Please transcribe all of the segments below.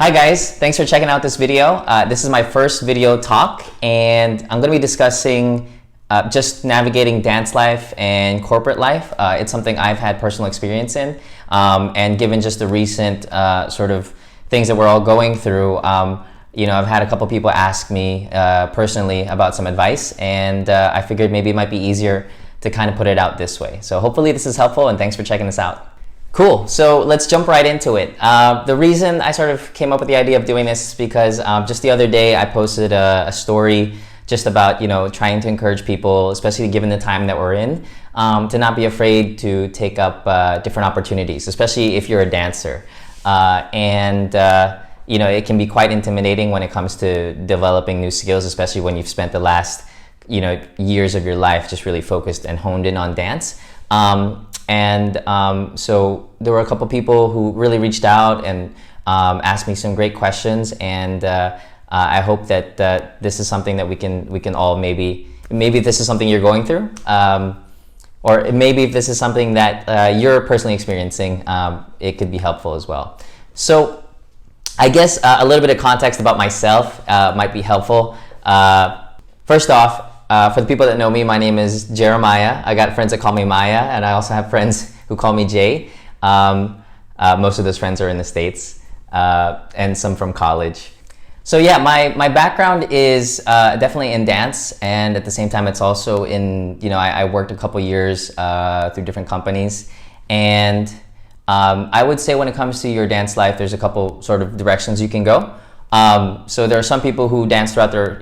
Hi guys, thanks for checking out this video. This is my first video talk, and I'm going to be discussing just navigating dance life and corporate life. It's something I've had personal experience in, and given just the recent sort of things that we're all going through, I've had a couple people ask me personally about some advice, and I figured maybe it might be easier to kind of put it out this way. So hopefully this is helpful, and thanks for checking this out. Cool, so let's jump right into it. The reason I sort of came up with the idea of doing this is because just the other day I posted a story just about, trying to encourage people, especially given the time that we're in, to not be afraid to take up different opportunities, especially if you're a dancer. It can be quite intimidating when it comes to developing new skills, especially when you've spent the last, years of your life just really focused and honed in on dance. So there were a couple people who really reached out and asked me some great questions, and I hope that this is something that we can all maybe if this is something you're going through, or maybe if this is something that you're personally experiencing, it could be helpful as well. So I guess a little bit of context about myself might be helpful. First off, for the people that know me, my name is Jeremiah. I got friends that call me Maya, and I also have friends who call me Jay. Most of those friends are in the States, and some from college. So yeah, my background is definitely in dance, and at the same time it's also in, I worked a couple years through different companies, and I would say when it comes to your dance life, there's a couple sort of directions you can go. So there are some people who dance throughout their,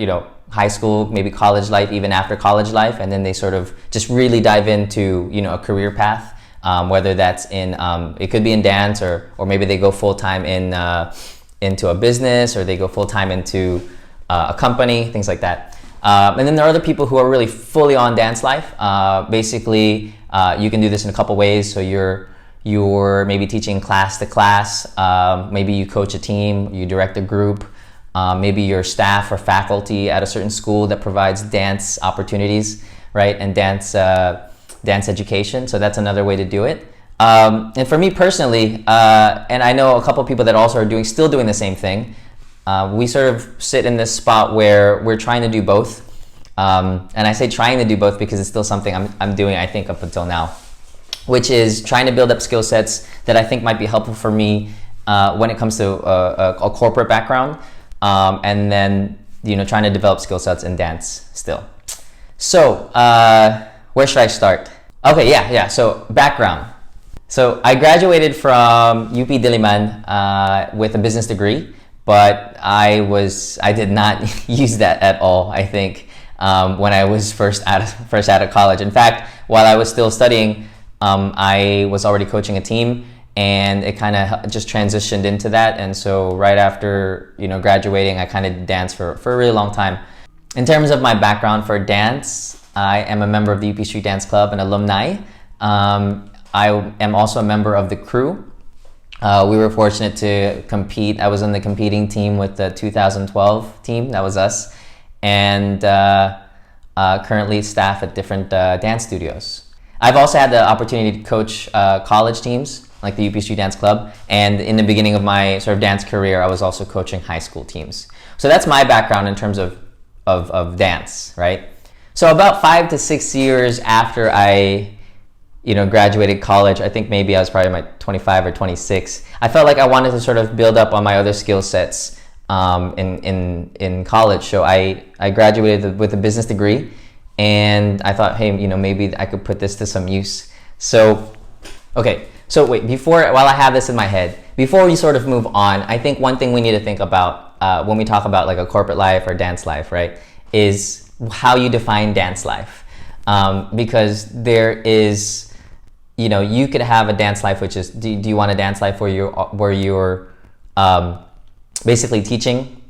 high school, maybe college life, even after college life, and then they sort of just really dive into, a career path, whether that's in, it could be in dance, or maybe they go full-time into a business, or they go full-time into a company, things like that. And then there are other people who are really fully on dance life. Basically, you can do this in a couple ways. So you're maybe teaching class to class, maybe you coach a team, you direct a group, maybe you're staff or faculty at a certain school that provides dance opportunities, right, and dance education. So that's another way to do it. And for me personally, and I know a couple people that also are still doing the same thing, we sort of sit in this spot where we're trying to do both. And I say trying to do both because it's still something I'm doing, I think, up until now, which is trying to build up skill sets that I think might be helpful for me when it comes to a corporate background, and then trying to develop skill sets in dance still. So where should I start? Okay, yeah. So background. So I graduated from UP Diliman with a business degree, but I did not use that at all, I think, when I was first out of college. In fact, while I was still studying, I was already coaching a team, and it kind of just transitioned into that. And so right after graduating, I kind of danced for a really long time. In terms of my background for dance, I am a member of the UP Street Dance Club, an alumni. I am also a member of the crew. We were fortunate to compete. I was on the competing team with the 2012 team. That was us, and currently staff at different dance studios. I've also had the opportunity to coach college teams, like the UP Street Dance Club, and in the beginning of my sort of dance career, I was also coaching high school teams. So that's my background in terms of dance, right? So about 5 to 6 years after I graduated college, I think maybe I was probably 25 or 26, I felt like I wanted to sort of build up on my other skill sets in college. So I graduated with a business degree, and I thought, hey, maybe I could put this to some use. So, okay. So wait, while I have this in my head, before we sort of move on, I think one thing we need to think about when we talk about like a corporate life or dance life, right, is how you define dance life. Because there is, you could have a dance life, which is, do you want a dance life where you're basically teaching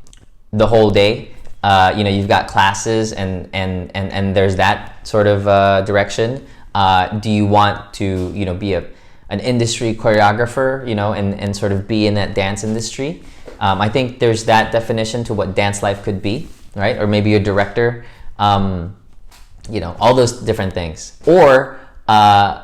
the whole day? You've got classes and there's that sort of direction. Do you want to, be an industry choreographer, and sort of be in that dance industry? I think there's that definition to what dance life could be, right? Or maybe a director, all those different things. Or, are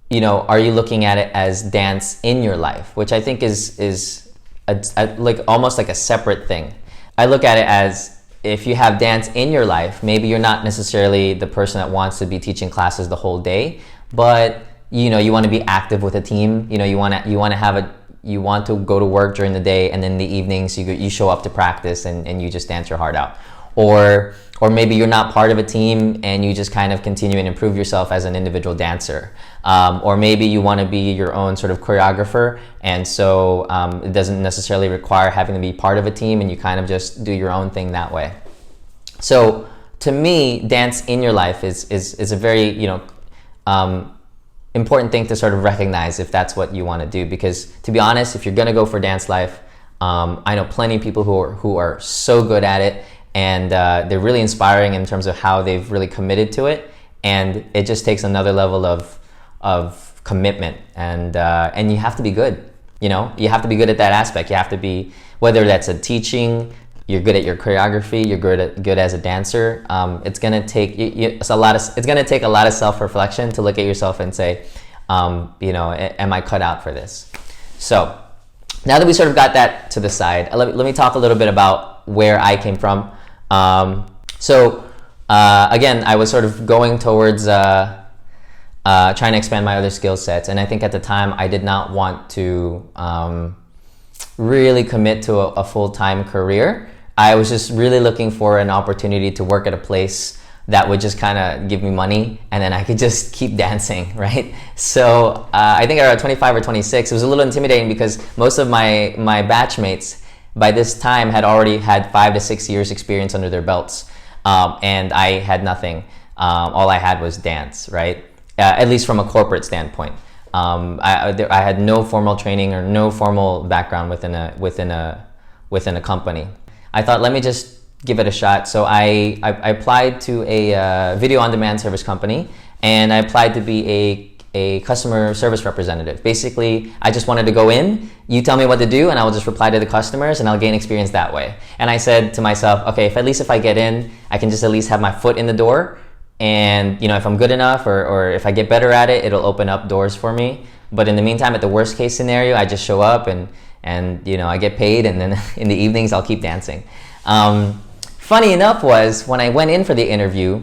you looking at it as dance in your life, which I think is like almost like a separate thing. I look at it as, if you have dance in your life, maybe you're not necessarily the person that wants to be teaching classes the whole day, but you know, you want to be active with a team. You know, you want to go to work during the day, and then in the evenings you show up to practice and you just dance your heart out. Or maybe you're not part of a team and you just kind of continue and improve yourself as an individual dancer. Or maybe you want to be your own sort of choreographer, and so it doesn't necessarily require having to be part of a team, and you kind of just do your own thing that way. So to me, dance in your life is a very, you know, important thing to sort of recognize if that's what you want to do. Because to be honest, if you're going to go for dance life, I know plenty of people who are so good at it, and they're really inspiring in terms of how they've really committed to it, and it just takes another level of commitment, and you have to be good. You know, you have to be good at that aspect. You have to be, whether that's a teaching, you're good at your choreography, you're good as a dancer. It's gonna take it's gonna take a lot of self-reflection to look at yourself and say, you know, am I cut out for this? So now that we sort of got that to the side, let me talk a little bit about where I came from. Again, I was sort of going towards trying to expand my other skill sets, and I think at the time I did not want to really commit to a full-time career. I was just really looking for an opportunity to work at a place that would just kind of give me money, and then I could just keep dancing, right? So I think around 25 or 26, it was a little intimidating because most of my batchmates by this time had already had 5 to 6 years experience under their belts, and I had nothing. All I had was dance, right? At least from a corporate standpoint. I had no formal training or no formal background within a company. I thought, let me just give it a shot. So I applied to a video on demand service company, and I applied to be a customer service representative. Basically, I just wanted to go in, you tell me what to do, and I will just reply to the customers, and I'll gain experience that way. And I said to myself, okay, if I get in, I can just at least have my foot in the door, and you know, if I'm good enough or if I get better at it, it'll open up doors for me. But in the meantime, at the worst case scenario, I just show up and you know, I get paid, and then in the evenings I'll keep dancing. Funny enough was, when I went in for the interview,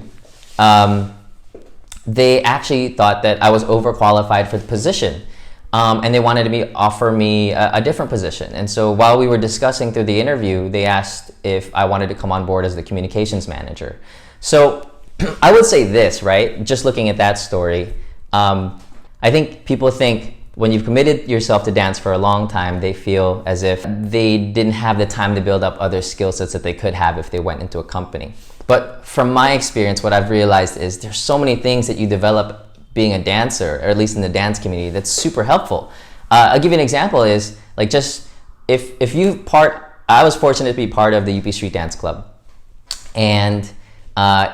they actually thought that I was overqualified for the position, and they wanted to offer me a different position. And so while we were discussing through the interview, they asked if I wanted to come on board as the communications manager. So I would say this, right? Just looking at that story, I think people think when you've committed yourself to dance for a long time, they feel as if they didn't have the time to build up other skill sets that they could have if they went into a company. But from my experience, what I've realized is there's so many things that you develop being a dancer, or at least in the dance community, that's super helpful. I'll give you an example is, like, just I was fortunate to be part of the UP Street Dance Club. And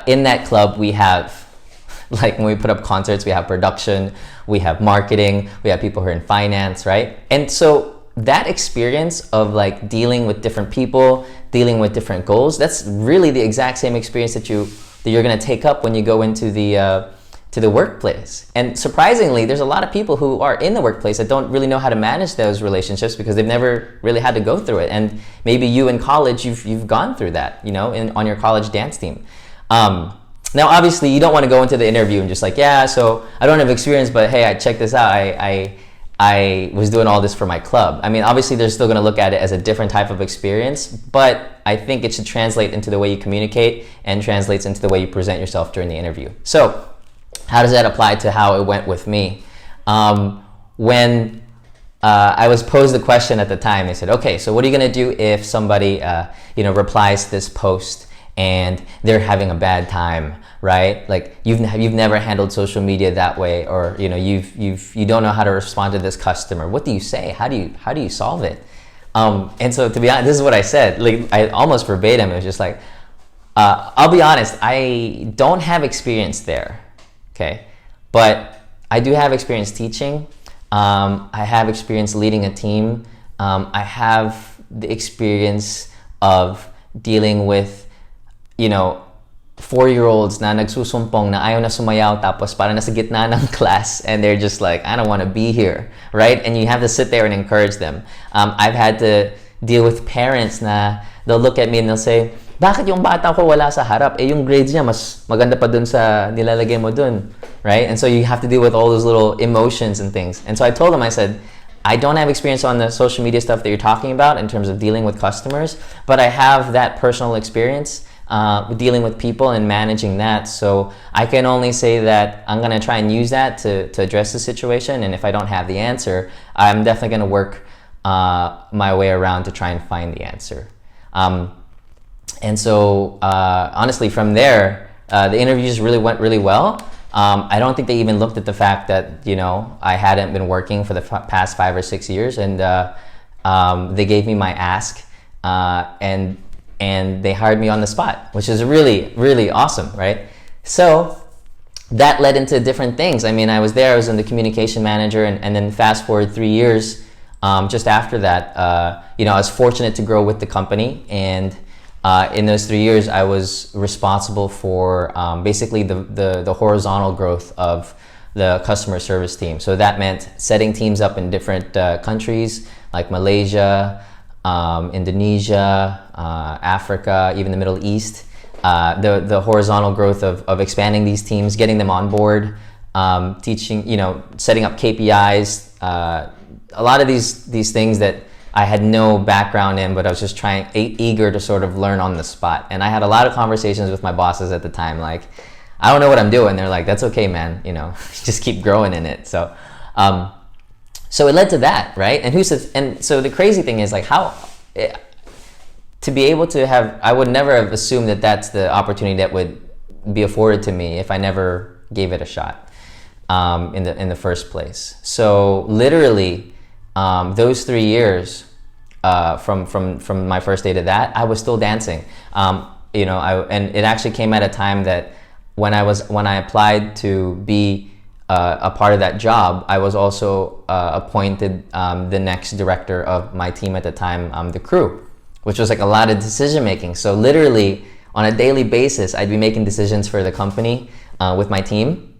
in that club, we have, like, when we put up concerts, we have production, we have marketing, we have people who are in finance, right? And so that experience of like dealing with different people, dealing with different goals, that's really the exact same experience that you're going to take up when you go into the workplace. And surprisingly, there's a lot of people who are in the workplace that don't really know how to manage those relationships because they've never really had to go through it. And maybe you in college, you've gone through that, you know, on your college dance team. Now, obviously, you don't want to go into the interview and just like, yeah, so I don't have experience, but hey, I check this out. I was doing all this for my club. I mean, obviously, they're still going to look at it as a different type of experience, but I think it should translate into the way you communicate and translates into the way you present yourself during the interview. So how does that apply to how it went with me? When I was posed the question at the time, they said, okay, so what are you going to do if somebody replies to this post and they're having a bad time, right? Like you've never handled social media that way, or you don't know how to respond to this customer. What do you say? How do you solve it? And so, to be honest, this is what I said. Like, I almost verbatim. It was just like, I'll be honest, I don't have experience there, okay, but I do have experience teaching. I have experience leading a team. I have the experience of dealing with 4-year-olds na nagsusumpong na ayaw na sumayaw tapos parang nasa gitna ng class and they're just like, I don't want to be here, right? And you have to sit there and encourage them. I've had to deal with parents na they'll look at me and they'll say, bakit yung bata ko wala sa harap? Eh yung grades niya mas maganda pa dun sa nilalagay mo dun, right? And so you have to deal with all those little emotions and things. And so I told them, I said, I don't have experience on the social media stuff that you're talking about in terms of dealing with customers, but I have that personal experience dealing with people and managing that. So I can only say that I'm going to try and use that to address the situation. And if I don't have the answer, I'm definitely going to work my way around to try and find the answer. And so honestly, from there, the interviews really went really well. I don't think they even looked at the fact that, you know, I hadn't been working for the past 5 or 6 years, and they gave me my ask, and they hired me on the spot, which is really, really awesome, right? So that led into different things. I mean, I was there, I was in the communication manager, and then fast forward 3 years, just after that, you know, I was fortunate to grow with the company, and in those 3 years, I was responsible for basically the horizontal growth of the customer service team. So that meant setting teams up in different countries like Malaysia, Indonesia, Africa, even the Middle East. The horizontal growth of expanding these teams, getting them on board, teaching, you know, setting up KPIs, a lot of these things that I had no background in, but I was just eager to sort of learn on the spot. And I had a lot of conversations with my bosses at the time, like, I don't know what I'm doing. They're like, that's okay, man, you know, just keep growing in it. So, so it led to that, right? And so the crazy thing is, like, to be able to have, I would never have assumed that that's the opportunity that would be afforded to me if I never gave it a shot in the first place. So literally, those 3 years, from my first day to that, I was still dancing. You know, and it actually came at a time that when I applied to be a part of that job, I was also appointed the next director of my team at the time, the crew, which was like a lot of decision making. So literally on a daily basis, I'd be making decisions for the company with my team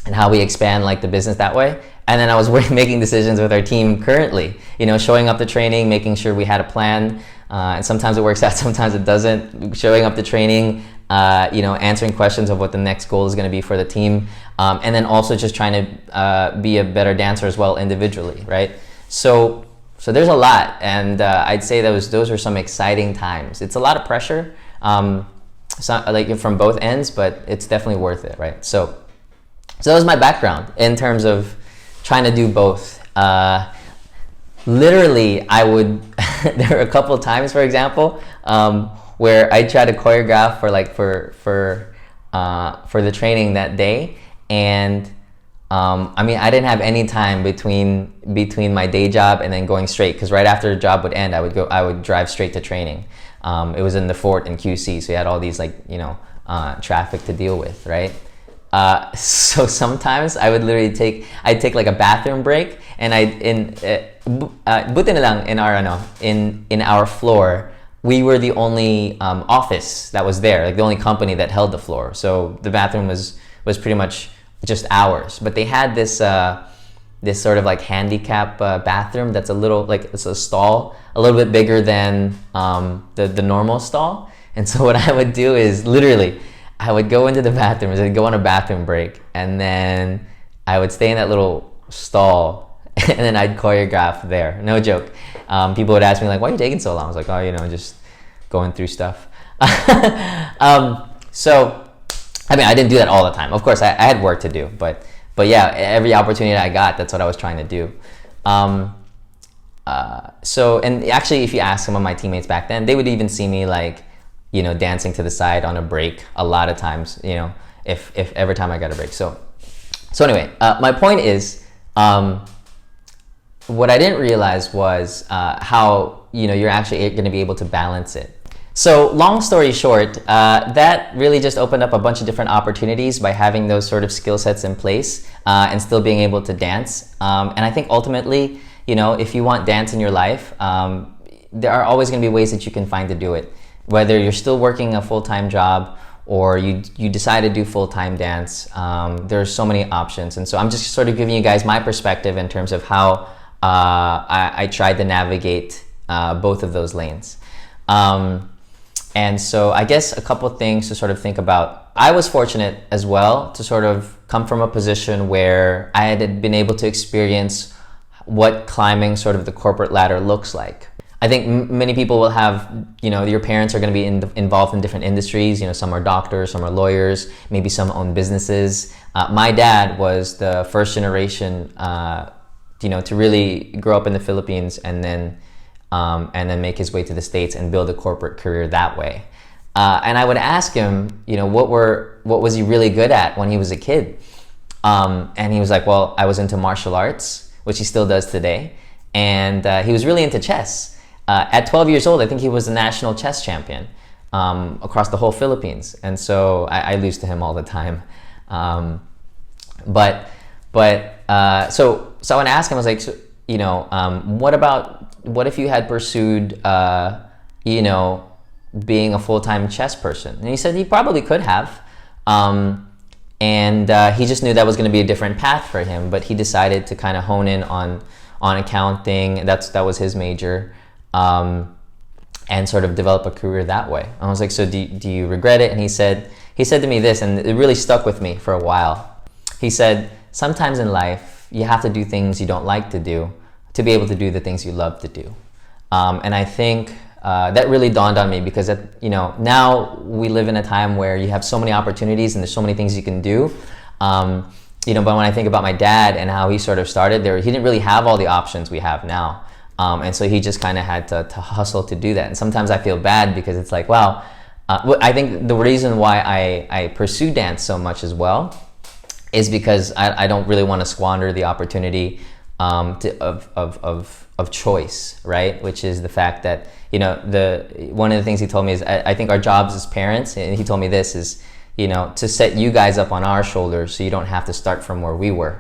and how we expand like the business that way. And then I was making decisions with our team currently, you know, showing up to training, making sure we had a plan. And sometimes it works out, sometimes it doesn't. Showing up to training, you know, answering questions of what the next goal is going to be for the team. And then also just trying to be a better dancer as well individually, right? So there's a lot. And I'd say those are some exciting times. It's a lot of pressure, like from both ends, but it's definitely worth it, right? So that was my background in terms of trying to do both. Literally, I would, there were a couple of times, for example, where I tried to choreograph for the training that day. And I mean, I didn't have any time between my day job and then going straight, because right after the job would end, I would drive straight to training. It was in the fort in QC, so you had all these, like, you know, traffic to deal with, right? So sometimes I would literally take like a bathroom break, and buti na lang in our floor, we were the only office that was there, like the only company that held the floor. So the bathroom was pretty much just ours. But they had this sort of like handicap bathroom that's a little, like, it's a stall a little bit bigger than the normal stall. And so what I would do is literally, I would go into the bathroom, I'd go on a bathroom break, and then I would stay in that little stall, and then I'd choreograph there. No joke. People would ask me, like, why are you taking so long? I was like, oh, you know, just going through stuff. So, I mean, I didn't do that all the time. Of course, I had work to do, but yeah, every opportunity I got, that's what I was trying to do. So, and actually, if you ask some of my teammates back then, they would even see me, like, you know, dancing to the side on a break a lot of times, you know, if every time I got a break. So anyway, my point is, what I didn't realize was how, you know, you're actually going to be able to balance it. So long story short, that really just opened up a bunch of different opportunities by having those sort of skill sets in place and still being able to dance. And I think ultimately, you know, if you want dance in your life, there are always going to be ways that you can find to do it. Whether you're still working a full-time job or you decide to do full-time dance, there's so many options. And so I'm just sort of giving you guys my perspective in terms of how I tried to navigate both of those lanes. And so I guess a couple things to sort of think about. I was fortunate as well to sort of come from a position where I had been able to experience what climbing sort of the corporate ladder looks like. I think many people will have, your parents are going to be involved in different industries. Some are doctors, some are lawyers, maybe some own businesses. My dad was the first generation, to really grow up in the Philippines and then make his way to the States and build a corporate career that way. And I would ask him, what was he really good at when he was a kid? And he was like, well, I was into martial arts, which he still does today. And he was really into chess. At 12 years old, I think he was the national chess champion across the whole Philippines. And so I lose to him all the time. So I would ask him, I was like, what if you had pursued, being a full-time chess person? And he said he probably could have. He just knew that was going to be a different path for him, but he decided to kind of hone in on accounting. That was his major. And sort of develop a career that way. I was like, so do you regret it? And he said to me this, and it really stuck with me for a while. He said, sometimes in life, you have to do things you don't like to do to be able to do the things you love to do. And I think that really dawned on me because, now we live in a time where you have so many opportunities and there's so many things you can do. But when I think about my dad and how he sort of started there, he didn't really have all the options we have now. And so he just kind of had to hustle to do that. And sometimes I feel bad because it's like, wow, I think the reason why I pursue dance so much as well is because I don't really want to squander the opportunity of choice, right? Which is the fact that, one of the things he told me is I think our jobs as parents, and he told me this, is, to set you guys up on our shoulders so you don't have to start from where we were.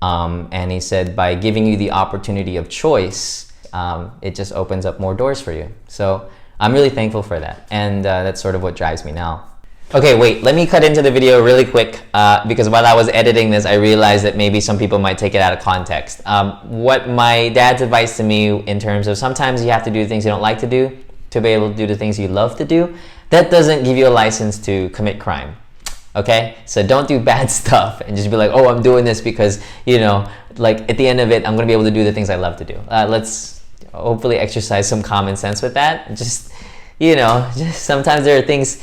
And he said, by giving you the opportunity of choice, it just opens up more doors for you. So I'm really thankful for that. And that's sort of what drives me now. Okay, wait, let me cut into the video really quick because while I was editing this, I realized that maybe some people might take it out of context. What my dad's advice to me in terms of sometimes you have to do things you don't like to do to be able to do the things you love to do, that doesn't give you a license to commit crime. Okay, so don't do bad stuff and just be like, oh, I'm doing this because, like at the end of it, I'm going to be able to do the things I love to do. Let's hopefully exercise some common sense with that. Just sometimes there are things,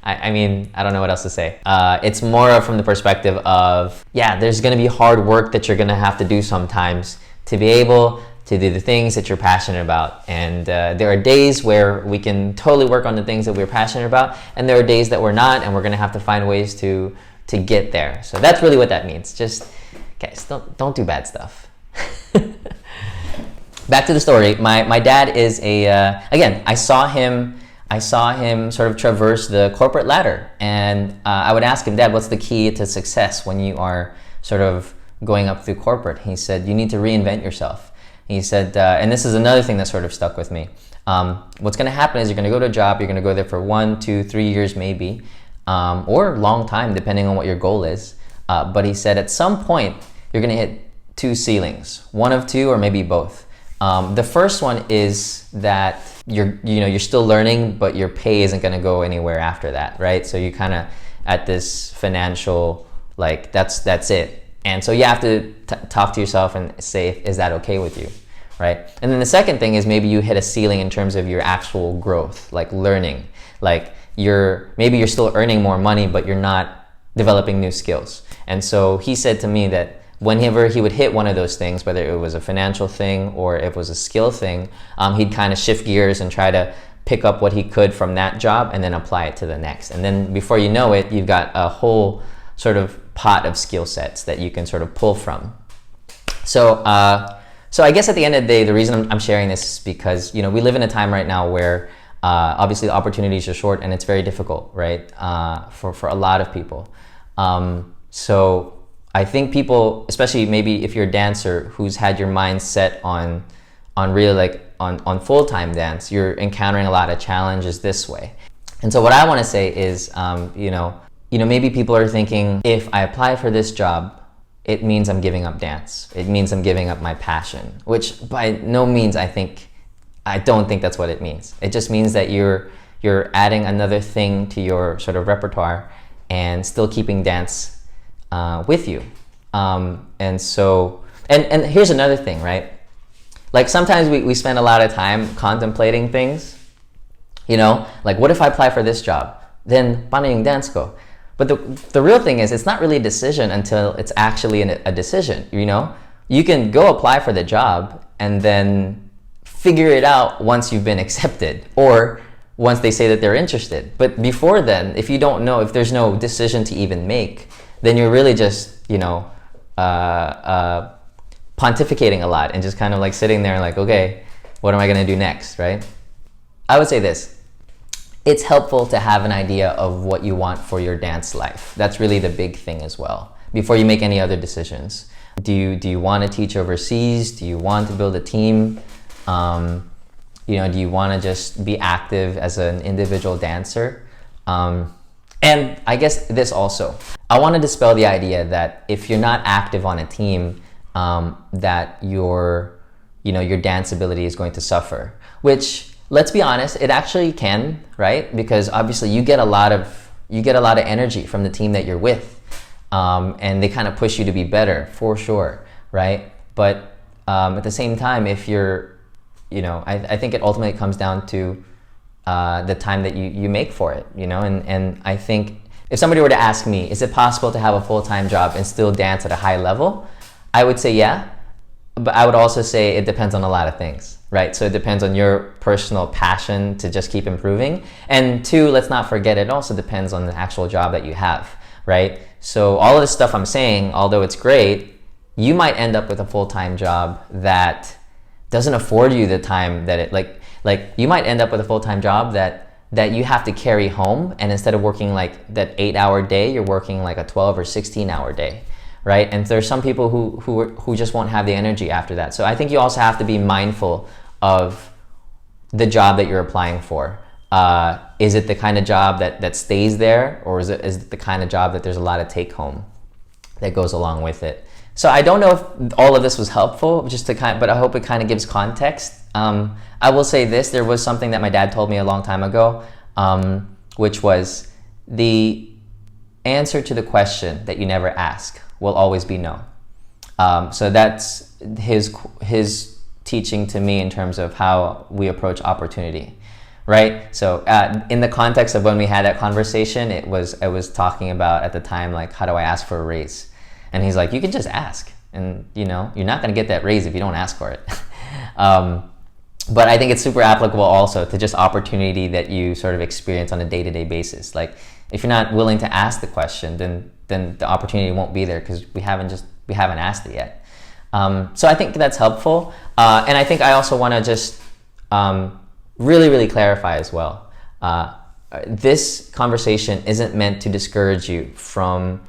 I mean, I don't know what else to say. It's more from the perspective of, there's going to be hard work that you're going to have to do sometimes to be able to do the things that you're passionate about. And there are days where we can totally work on the things that we're passionate about, and there are days that we're not, and we're going to have to find ways to get there. So that's really what that means. Just, guys, don't do bad stuff. Back to the story. My dad is again, I saw him sort of traverse the corporate ladder, and I would ask him, Dad, what's the key to success when you are sort of going up through corporate? He said, you need to reinvent yourself. He said, and this is another thing that sort of stuck with me. What's going to happen is you're going to go to a job, you're going to go there for 1, 2, 3 years maybe, or a long time depending on what your goal is. But he said at some point you're going to hit 2 ceilings, one of 2 or maybe both. The first one is that you're still learning, but your pay isn't going to go anywhere after that, right? So you kind of at this financial, like that's it. And so you have to talk to yourself and say, is that okay with you, right? And then the second thing is maybe you hit a ceiling in terms of your actual growth, like learning. Like maybe you're still earning more money, but you're not developing new skills. And so he said to me that whenever he would hit one of those things, whether it was a financial thing or if it was a skill thing, he'd kind of shift gears and try to pick up what he could from that job and then apply it to the next. And then before you know it, you've got a whole sort of pot of skill sets that you can sort of pull from. So I guess at the end of the day, the reason I'm sharing this is because, we live in a time right now where obviously the opportunities are short and it's very difficult, right? For a lot of people. So I think people, especially maybe if you're a dancer who's had your mind set on really on full-time dance, you're encountering a lot of challenges this way. And so what I want to say is, maybe people are thinking, if I apply for this job, it means I'm giving up dance. It means I'm giving up my passion, which by no means I don't think that's what it means. It just means that you're adding another thing to your sort of repertoire and still keeping dance with you. And here's another thing, right? Like sometimes we spend a lot of time contemplating things, like what if I apply for this job? Then paano yung dance ko? But the real thing is, it's not really a decision until it's actually a decision, You can go apply for the job and then figure it out once you've been accepted or once they say that they're interested. But before then, if you don't know, if there's no decision to even make, then you're really just, pontificating a lot and just kind of like sitting there like, okay, what am I going to do next, right? I would say this. It's helpful to have an idea of what you want for your dance life. That's really the big thing as well, before you make any other decisions. Do you want to teach overseas? Do you want to build a team? Do you want to just be active as an individual dancer? And I guess this also. I want to dispel the idea that if you're not active on a team, that your dance ability is going to suffer, which, let's be honest, it actually can, right? Because obviously you get a lot of energy from the team that you're with, and they kind of push you to be better, for sure, right? But at the same time, if you're, I think it ultimately comes down to the time that you make for it, and I think if somebody were to ask me, is it possible to have a full-time job and still dance at a high level? I would say yeah, but I would also say it depends on a lot of things, right? So it depends on your personal passion to just keep improving. And two, let's not forget, it also depends on the actual job that you have, right? So all of this stuff I'm saying, although it's great, you might end up with a full-time job that doesn't afford you the time that it, like you might end up with a full-time job that you have to carry home, and instead of working like that 8-hour day, you're working like a 12 or 16-hour day. Right? And there's some people who just won't have the energy after that. So I think you also have to be mindful of the job that you're applying for. Is it the kind of job that stays there, or is it the kind of job that there's a lot of take home that goes along with it? So I don't know if all of this was helpful, but I hope it kind of gives context. I will say this: there was something that my dad told me a long time ago, which was the answer to the question that you never ask will always be no. So that's his teaching to me in terms of how we approach opportunity, right? So in the context of when we had that conversation, I was talking about at the time, like, how do I ask for a raise? And he's like, you can just ask, and you're not going to get that raise if you don't ask for it. But I think it's super applicable also to just opportunity that you sort of experience on a day-to-day basis. Like, if you're not willing to ask the question, then the opportunity won't be there because we haven't asked it yet. So I think that's helpful. And I think I also want to just really, really clarify as well. This conversation isn't meant to discourage you from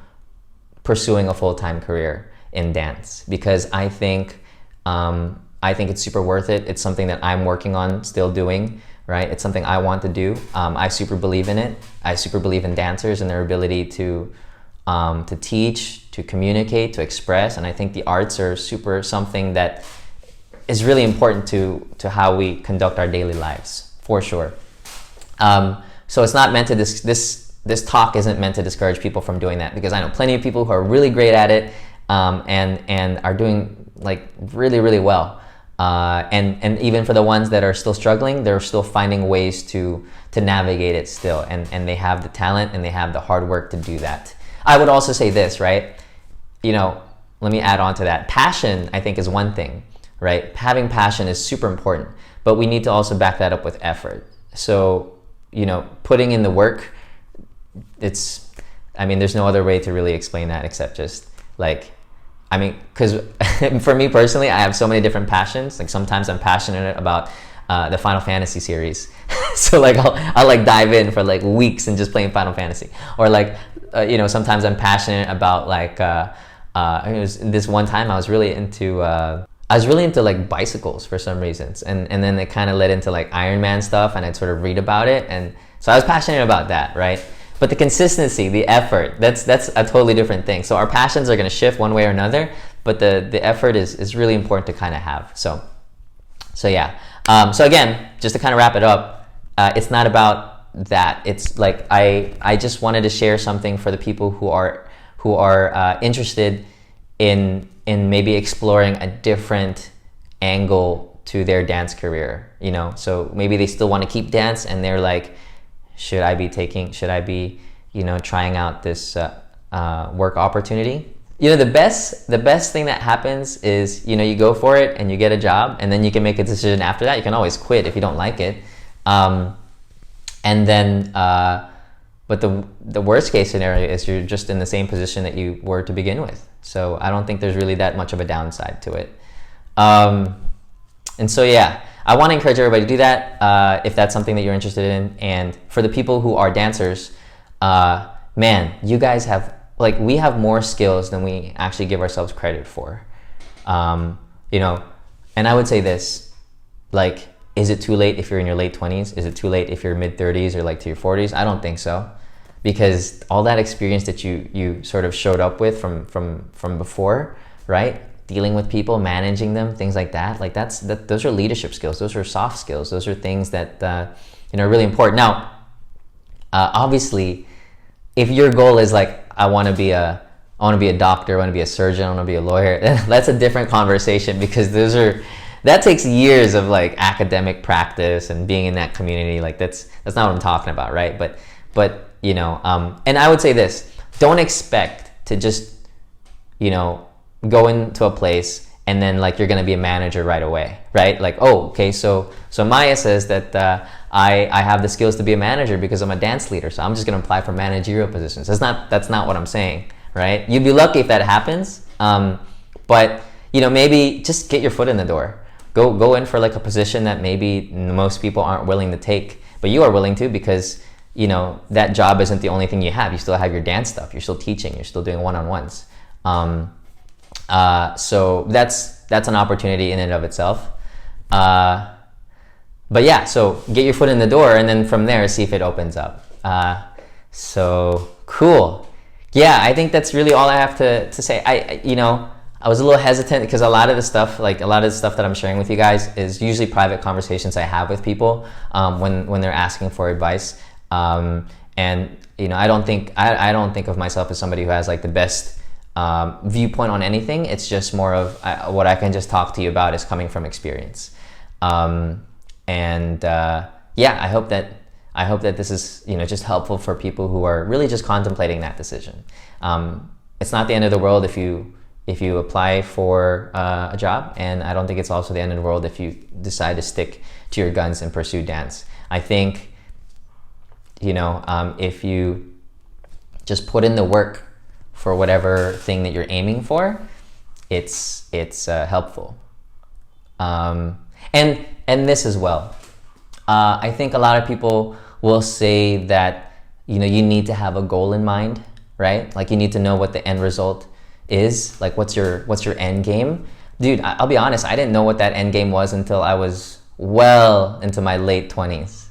pursuing a full-time career in dance, because I think it's super worth it. It's something that I'm working on still doing, right? It's something I want to do. I super believe in it. I super believe in dancers and their ability to teach, to communicate, to express. And I think the arts are something that is really important to how we conduct our daily lives, for sure. So it's not meant to, this talk isn't meant to discourage people from doing that, because I know plenty of people who are really great at it, and are doing like really, really well. And even for the ones that are still struggling, they're still finding ways to navigate it still. And they have the talent and they have the hard work to do that. I would also say this, right? Let me add on to that. Passion, I think, is one thing, right? Having passion is super important, but we need to also back that up with effort. So, putting in the work, there's no other way to really explain that except just because for me personally, I have so many different passions. Like, sometimes I'm passionate about the Final Fantasy series. So like I'll like dive in for like weeks and just playing Final Fantasy. Or like, sometimes I'm passionate about like, it was this one time I was really into like bicycles for some reasons. And then it kind of led into like Iron Man stuff, and I'd sort of read about it. And So I was passionate about that, right? But the consistency, the effort, that's a totally different thing. So our passions are going to shift one way or another, but the effort is really important to kind of have. So yeah. So again, just to kind of wrap it up, it's not about that. It's like I just wanted to share something for the people who are interested in maybe exploring a different angle to their dance career. You know, so maybe they still want to keep dance, and they're like, should I be, you know, trying out this work opportunity? You know, the best thing that happens is, you know, you go for it and you get a job, and then you can make a decision after that. You can always quit if you don't like it. And then, but the worst case scenario is you're just in the same position that you were to begin with. So I don't think there's really that much of a downside to it. And so, yeah, I want to encourage everybody to do that if that's something that you're interested in. And for the people who are dancers, man, you guys have, like, we have more skills than we actually give ourselves credit for. You know, and I would say this, like, is it too late if you're in your late 20s? Is it too late if you're mid 30s or like to your 40s? I don't think so, because all that experience that you sort of showed up with from before, right? Dealing with people, managing them, things like that. Like those are leadership skills. Those are soft skills. Those are things that you know, are really important. Now, obviously, if your goal is like, I want to be a doctor, I want to be a surgeon, I want to be a lawyer, that's a different conversation, because that takes years of like academic practice and being in that community. Like that's not what I'm talking about, right? But you know, and I would say this: don't expect to just, you know, go into a place and then like you're gonna be a manager right away, right? Like, oh, okay, so Maya says that I have the skills to be a manager because I'm a dance leader, so I'm just gonna apply for managerial positions. That's not what I'm saying, right? You'd be lucky if that happens, but you know, maybe just get your foot in the door. Go in for like a position that maybe most people aren't willing to take, but you are willing to, because you know that job isn't the only thing you have. You still have your dance stuff. You're still teaching. You're still doing one-on-ones. So that's an opportunity in and of itself. But yeah, so get your foot in the door, and then from there see if it opens up. So cool. Yeah, I think that's really all I have to say. You know, I was a little hesitant because a lot of the stuff that I'm sharing with you guys is usually private conversations I have with people when they're asking for advice. And you know, I don't think of myself as somebody who has like the best viewpoint on anything. It's just more of what I can just talk to you about is coming from experience. Yeah, I hope that this is, you know, just helpful for people who are really just contemplating that decision. It's not the end of the world if you apply for a job, and I don't think it's also the end of the world if you decide to stick to your guns and pursue dance. I think, you know, if you just put in the work for whatever thing that you're aiming for, it's helpful. And this as well. I think a lot of people will say that, you know, you need to have a goal in mind, right? Like you need to know what the end result is. Like what's your end game? Dude, I'll be honest, I didn't know what that end game was until I was well into my late 20s,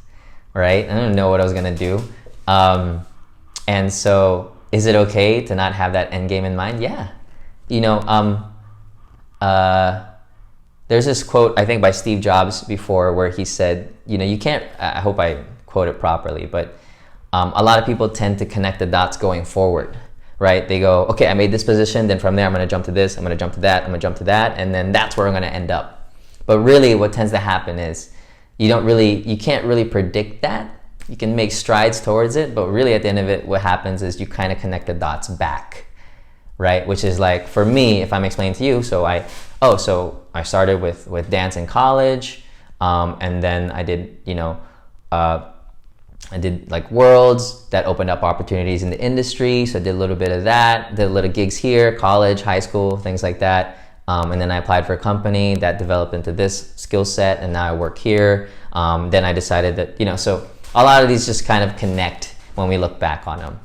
right? I didn't know what I was gonna do. And so is it okay to not have that end game in mind? Yeah. You know, there's this quote, I think by Steve Jobs before, where he said, you know, you can't, I hope I quote it properly, but a lot of people tend to connect the dots going forward, right? They go, okay, I made this position, then from there I'm gonna jump to this, I'm gonna jump to that, I'm gonna jump to that, and then that's where I'm gonna end up. But really what tends to happen is you can't really predict that. You can make strides towards it, but really at the end of it, what happens is you kind of connect the dots back, right? Which is like, for me, if I'm explaining to you, so I started with dance in college, and then I did, you know, I did like Worlds that opened up opportunities in the industry. So I did a little bit of that, did a little gigs here, college, high school, things like that. And then I applied for a company that developed into this skill set, and now I work here. Then I decided that, you know, so a lot of these just kind of connect when we look back on them.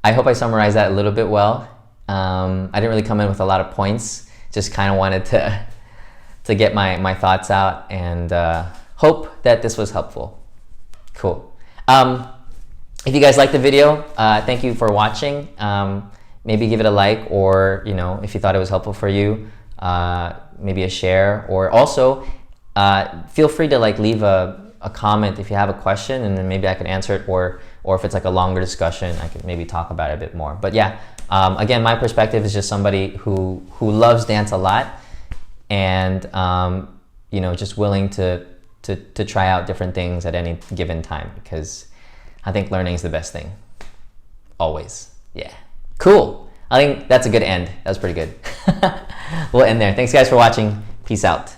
I hope I summarized that a little bit well. I didn't really come in with a lot of points, just kind of wanted to get my thoughts out, and hope that this was helpful. Cool. if you guys liked the video, thank you for watching. Maybe give it a like, or if you thought it was helpful for you, maybe a share, or also feel free to leave a comment if you have a question, and then maybe I can answer it, or if it's like a longer discussion, I could maybe talk about it a bit more. But yeah, again, my perspective is just somebody who loves dance a lot, and just willing to try out different things at any given time, because I think learning is the best thing. Always. Yeah. Cool. I think that's a good end. That was pretty good. We'll end there. Thanks guys for watching. Peace out.